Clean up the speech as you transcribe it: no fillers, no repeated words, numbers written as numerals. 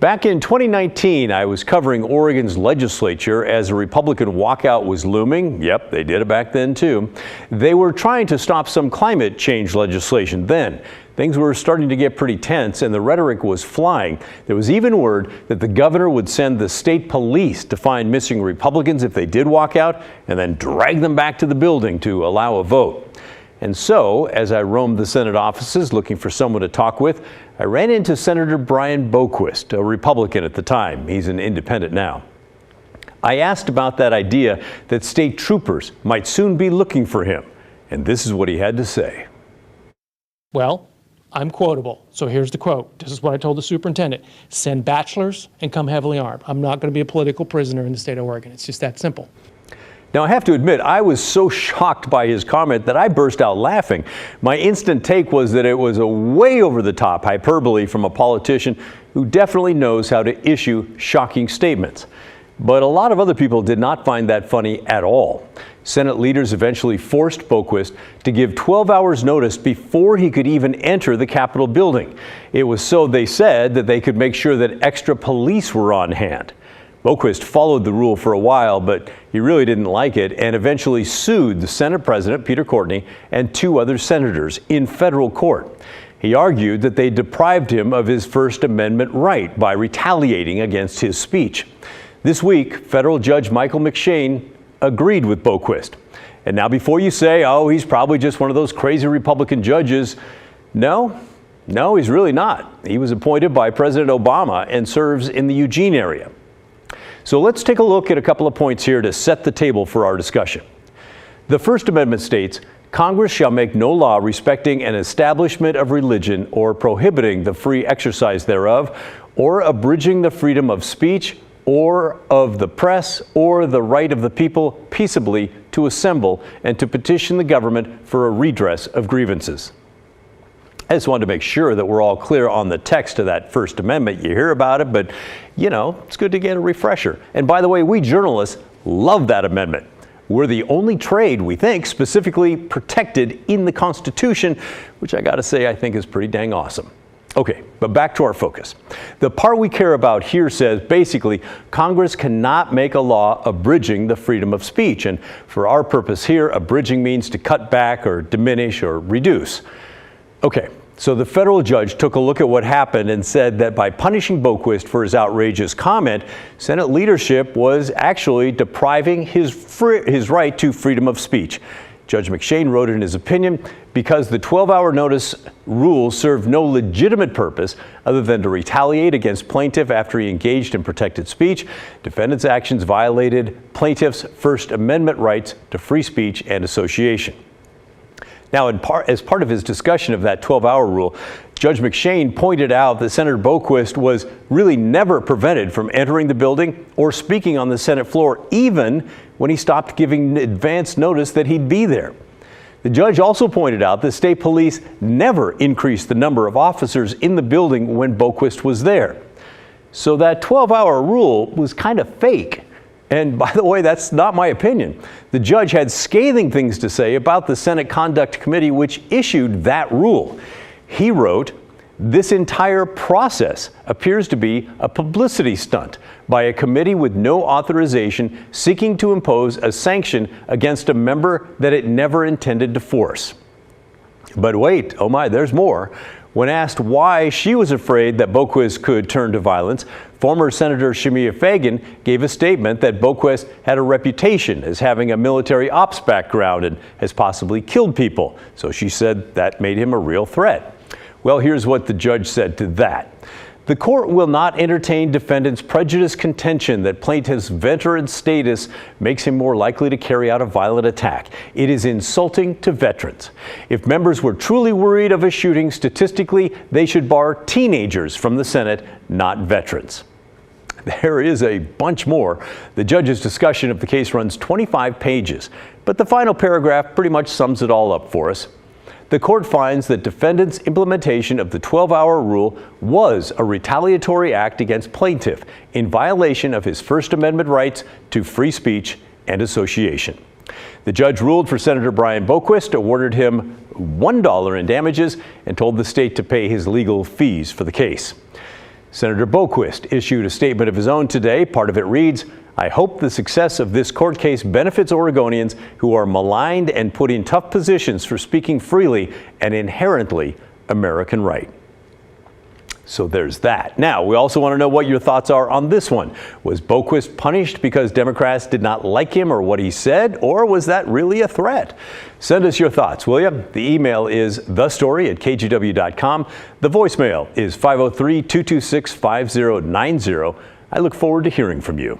Back in 2019, I was covering Oregon's legislature as a Republican walkout was looming. Yep, they did it back then too. They were trying to stop some climate change legislation then. Things were starting to get pretty tense and the rhetoric was flying. There was even word that the governor would send the state police to find missing Republicans if they did walk out and then drag them back to the building to allow a vote. And so, as I roamed the Senate offices looking for someone to talk with, I ran into Senator Brian Boquist, a Republican at the time. He's an independent now. I asked about that idea that state troopers might soon be looking for him, and this is what he had to say. Well, I'm quotable, so here's the quote. This is what I told the superintendent. Send bachelors and come heavily armed. I'm not going to be a political prisoner in the state of Oregon. It's just that simple. Now, I have to admit, I was so shocked by his comment that I burst out laughing. My instant take was that it was a way over the top hyperbole from a politician who definitely knows how to issue shocking statements. But a lot of other people did not find that funny at all. Senate leaders eventually forced Boquist to give 12 hours notice before he could even enter the Capitol building. It was so, they said, that they could make sure that extra police were on hand. Boquist followed the rule for a while, but he really didn't like it and eventually sued the Senate President, Peter Courtney, and 2 other senators in federal court. He argued that they deprived him of his First Amendment right by retaliating against his speech. This week, federal judge Michael McShane agreed with Boquist. And now before you say, oh, he's probably just one of those crazy Republican judges, no, he's really not. He was appointed by President Obama and serves in the Eugene area. So let's take a look at a couple of points here to set the table for our discussion. The First Amendment states, Congress shall make no law respecting an establishment of religion or prohibiting the free exercise thereof, or abridging the freedom of speech or of the press or the right of the people peaceably to assemble and to petition the government for a redress of grievances. I just wanted to make sure that we're all clear on the text of that First Amendment. You hear about it, but you know, it's good to get a refresher. And by the way, we journalists love that amendment. We're the only trade, we think, specifically protected in the Constitution, which I gotta say I think is pretty dang awesome. Okay, but back to our focus. The part we care about here says basically Congress cannot make a law abridging the freedom of speech. And for our purpose here, abridging means to cut back or diminish or reduce. Okay, so the federal judge took a look at what happened and said that by punishing Boquist for his outrageous comment, Senate leadership was actually depriving his right to freedom of speech. Judge McShane wrote in his opinion, because the 12-hour notice rule served no legitimate purpose other than to retaliate against plaintiff after he engaged in protected speech, defendant's actions violated plaintiff's First Amendment rights to free speech and association. Now, as part of his discussion of that 12-hour rule, Judge McShane pointed out that Senator Boquist was really never prevented from entering the building or speaking on the Senate floor, even when he stopped giving advance notice that he'd be there. The judge also pointed out that state police never increased the number of officers in the building when Boquist was there. So that 12-hour rule was kind of fake. And by the way, that's not my opinion. The judge had scathing things to say about the Senate Conduct Committee, which issued that rule. He wrote, "This entire process appears to be a publicity stunt by a committee with no authorization seeking to impose a sanction against a member that it never intended to force." But wait, oh my, there's more. When asked why she was afraid that Boquist could turn to violence, former Senator Shemia Fagan gave a statement that Boquist had a reputation as having a military ops background and has possibly killed people. So she said that made him a real threat. Well, here's what the judge said to that. The court will not entertain defendant's prejudiced contention that plaintiff's veteran status makes him more likely to carry out a violent attack. It is insulting to veterans. If members were truly worried of a shooting, statistically, they should bar teenagers from the Senate, not veterans. There is a bunch more. The judge's discussion of the case runs 25 pages, but the final paragraph pretty much sums it all up for us. The court finds that defendant's implementation of the 12-hour rule was a retaliatory act against plaintiff in violation of his First Amendment rights to free speech and association. The judge ruled for Senator Brian Boquist, awarded him $1 in damages, and told the state to pay his legal fees for the case. Senator Boquist issued a statement of his own today. Part of it reads, "I hope the success of this court case benefits Oregonians who are maligned and put in tough positions for speaking freely an inherently American right." So there's that. Now, we also want to know what your thoughts are on this one. Was Boquist punished because Democrats did not like him or what he said, or was that really a threat? Send us your thoughts, will you? The email is thestory@kgw.com. The voicemail is 503-226-5090. I look forward to hearing from you.